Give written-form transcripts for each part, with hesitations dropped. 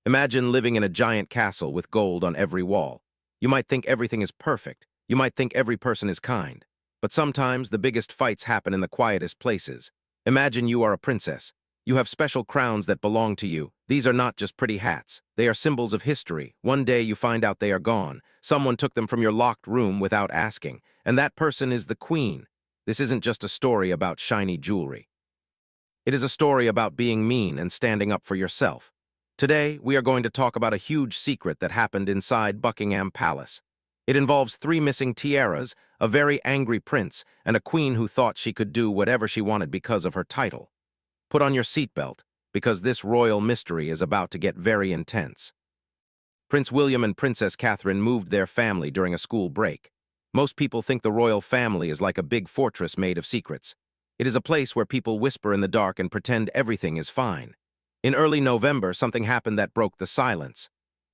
Imagine living in a giant castle with gold on every wall. You might think everything is perfect. You might think every person is kind. But sometimes the biggest fights happen in the quietest places. Imagine you are a princess. You have special crowns that belong to you. These are not just pretty hats. They are symbols of history. One day you find out they are gone. Someone took them from your locked room without asking. And that person is the queen. This isn't just a story about shiny jewelry. It is a story about being mean and standing up for yourself. Today, we are going to talk about a huge secret that happened inside Buckingham Palace. It involves 3 missing tiaras, a very angry prince, and a queen who thought she could do whatever she wanted because of her title. Put on your seatbelt, because this royal mystery is about to get very intense. Prince William and Princess Catherine moved their family during a school break. Most people think the royal family is like a big fortress made of secrets. It is a place where people whisper in the dark and pretend everything is fine. In early November, something happened that broke the silence.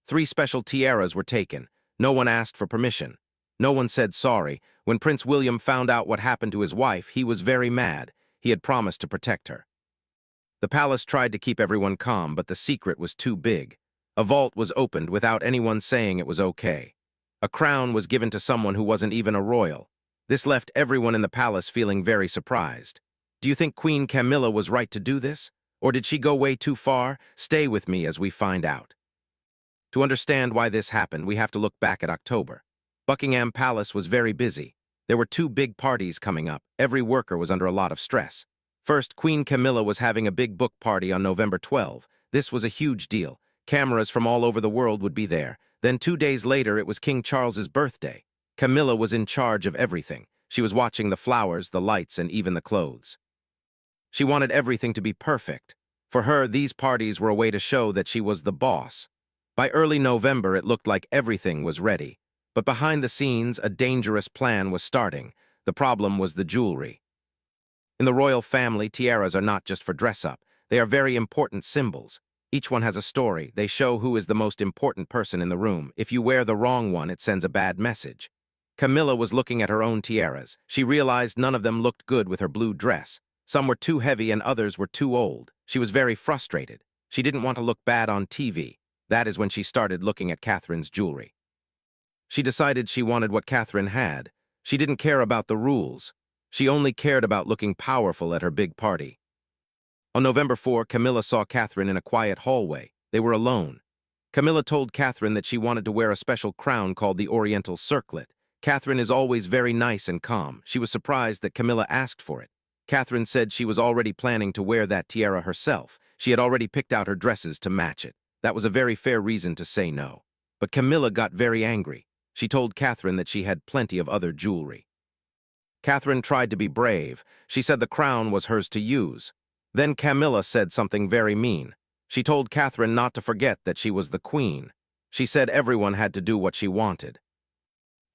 3 special tiaras were taken. No one asked for permission. No one said sorry. When Prince William found out what happened to his wife, he was very mad. He had promised to protect her. The palace tried to keep everyone calm, but the secret was too big. A vault was opened without anyone saying it was okay. A crown was given to someone who wasn't even a royal. This left everyone in the palace feeling very surprised. Do you think Queen Camilla was right to do this? Or did she go way too far? Stay with me as we find out. To understand why this happened, we have to look back at October. Buckingham Palace was very busy. There were 2 big parties coming up. Every worker was under a lot of stress. First, Queen Camilla was having a big book party on November 12. This was a huge deal. Cameras from all over the world would be there. Then 2 days later, it was King Charles's birthday. Camilla was in charge of everything. She was watching the flowers, the lights, and even the clothes. She wanted everything to be perfect. For her, these parties were a way to show that she was the boss. By early November, it looked like everything was ready. But behind the scenes, a dangerous plan was starting. The problem was the jewelry. In the royal family, tiaras are not just for dress-up. They are very important symbols. Each one has a story. They show who is the most important person in the room. If you wear the wrong one, it sends a bad message. Camilla was looking at her own tiaras. She realized none of them looked good with her blue dress. Some were too heavy and others were too old. She was very frustrated. She didn't want to look bad on TV. That is when she started looking at Catherine's jewelry. She decided she wanted what Catherine had. She didn't care about the rules. She only cared about looking powerful at her big party. On November 4, Camilla saw Catherine in a quiet hallway. They were alone. Camilla told Catherine that she wanted to wear a special crown called the Oriental Circlet. Catherine is always very nice and calm. She was surprised that Camilla asked for it. Catherine said she was already planning to wear that tiara herself. She had already picked out her dresses to match it. That was a very fair reason to say no. But Camilla got very angry. She told Catherine that she had plenty of other jewelry. Catherine tried to be brave. She said the crown was hers to use. Then Camilla said something very mean. She told Catherine not to forget that she was the queen. She said everyone had to do what she wanted.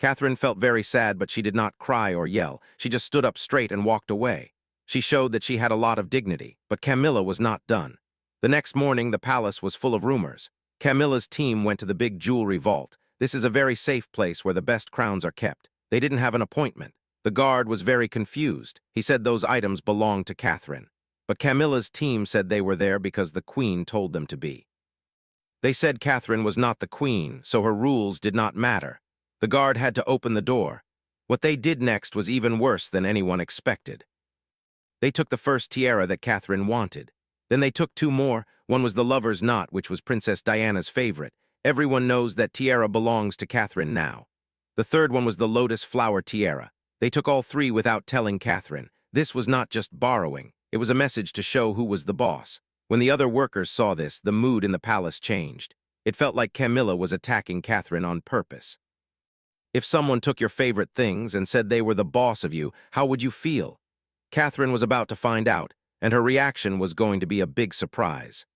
Catherine felt very sad, but she did not cry or yell. She just stood up straight and walked away. She showed that she had a lot of dignity, but Camilla was not done. The next morning, the palace was full of rumors. Camilla's team went to the big jewelry vault. This is a very safe place where the best crowns are kept. They didn't have an appointment. The guard was very confused. He said those items belonged to Catherine. But Camilla's team said they were there because the queen told them to be. They said Catherine was not the queen, so her rules did not matter. The guard had to open the door. What they did next was even worse than anyone expected. They took the first tiara that Catherine wanted. Then they took 2 more. One was the lover's knot, which was Princess Diana's favorite. Everyone knows that tiara belongs to Catherine now. The third one was the lotus flower tiara. They took all 3 without telling Catherine. This was not just borrowing. It was a message to show who was the boss. When the other workers saw this, the mood in the palace changed. It felt like Camilla was attacking Catherine on purpose. If someone took your favorite things and said they were the boss of you, how would you feel? Catherine was about to find out, and her reaction was going to be a big surprise.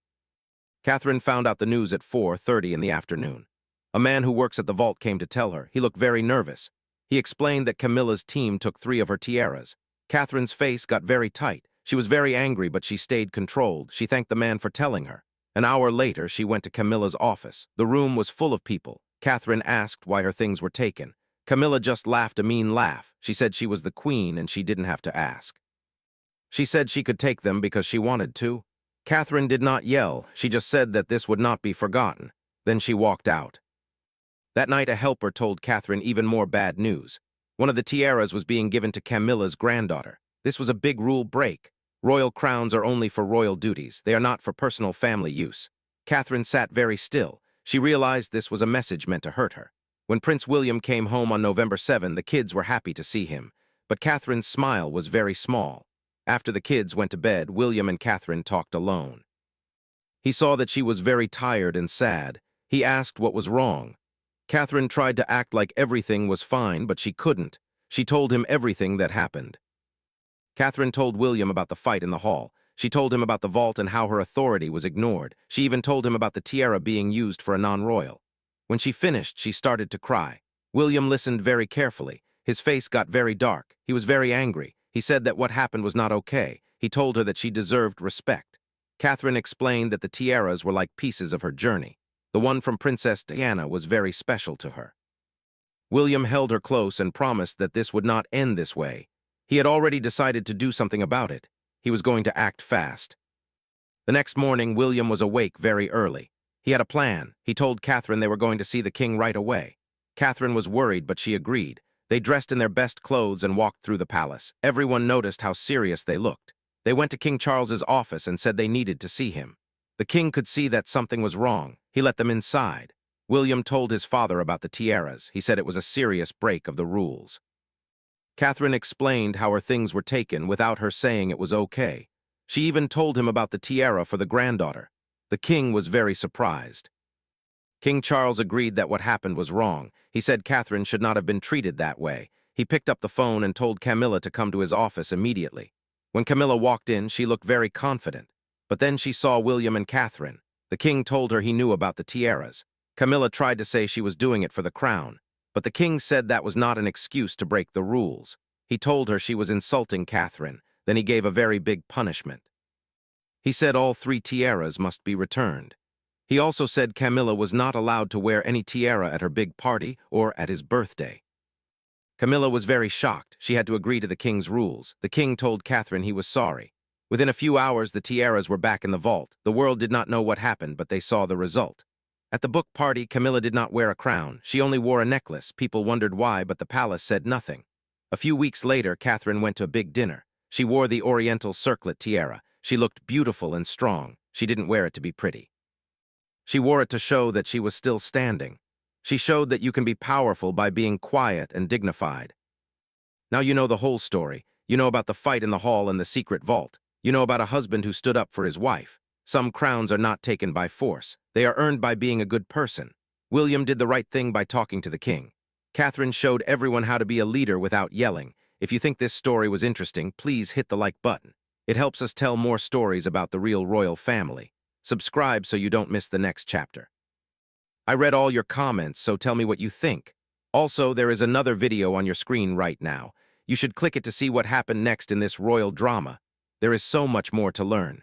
Catherine found out the news at 4:30 in the afternoon. A man who works at the vault came to tell her. He looked very nervous. He explained that Camilla's team took 3 of her tiaras. Catherine's face got very tight. She was very angry, but she stayed controlled. She thanked the man for telling her. An hour later, she went to Camilla's office. The room was full of people. Catherine asked why her things were taken. Camilla just laughed a mean laugh. She said she was the queen and she didn't have to ask. She said she could take them because she wanted to. Catherine did not yell, she just said that this would not be forgotten. Then she walked out. That night, a helper told Catherine even more bad news. One of the tiaras was being given to Camilla's granddaughter. This was a big rule break. Royal crowns are only for royal duties. They are not for personal family use. Catherine sat very still. She realized this was a message meant to hurt her. When Prince William came home on November 7, the kids were happy to see him. But Catherine's smile was very small. After the kids went to bed, William and Catherine talked alone. He saw that she was very tired and sad. He asked what was wrong. Catherine tried to act like everything was fine, but she couldn't. She told him everything that happened. Catherine told William about the fight in the hall. She told him about the vault and how her authority was ignored. She even told him about the tiara being used for a non-royal. When she finished, she started to cry. William listened very carefully. His face got very dark. He was very angry. He said that what happened was not okay. He told her that she deserved respect. Catherine explained that the tiaras were like pieces of her journey. The one from Princess Diana was very special to her. William held her close and promised that this would not end this way. He had already decided to do something about it. He was going to act fast. The next morning, William was awake very early. He had a plan. He told Catherine they were going to see the king right away. Catherine was worried, but she agreed. They dressed in their best clothes and walked through the palace. Everyone noticed how serious they looked. They went to King Charles's office and said they needed to see him. The king could see that something was wrong. He let them inside. William told his father about the tiaras. He said it was a serious break of the rules. Catherine explained how her things were taken without her saying it was okay. She even told him about the tiara for the granddaughter. The king was very surprised. King Charles agreed that what happened was wrong. He said Catherine should not have been treated that way. He picked up the phone and told Camilla to come to his office immediately. When Camilla walked in, she looked very confident. But then she saw William and Catherine. The king told her he knew about the tiaras. Camilla tried to say she was doing it for the crown. But the king said that was not an excuse to break the rules. He told her she was insulting Catherine. Then he gave a very big punishment. He said all 3 tiaras must be returned. He also said Camilla was not allowed to wear any tiara at her big party or at his birthday. Camilla was very shocked. She had to agree to the king's rules. The king told Catherine he was sorry. Within a few hours, the tiaras were back in the vault. The world did not know what happened, but they saw the result. At the book party, Camilla did not wear a crown. She only wore a necklace. People wondered why, but the palace said nothing. A few weeks later, Catherine went to a big dinner. She wore the oriental circlet tiara. She looked beautiful and strong. She didn't wear it to be pretty. She wore it to show that she was still standing. She showed that you can be powerful by being quiet and dignified. Now you know the whole story. You know about the fight in the hall and the secret vault. You know about a husband who stood up for his wife. Some crowns are not taken by force. They are earned by being a good person. William did the right thing by talking to the king. Catherine showed everyone how to be a leader without yelling. If you think this story was interesting, please hit the like button. It helps us tell more stories about the real royal family. Subscribe so you don't miss the next chapter. I read all your comments, so tell me what you think. Also, there is another video on your screen right now. You should click it to see what happened next in this royal drama. There is so much more to learn.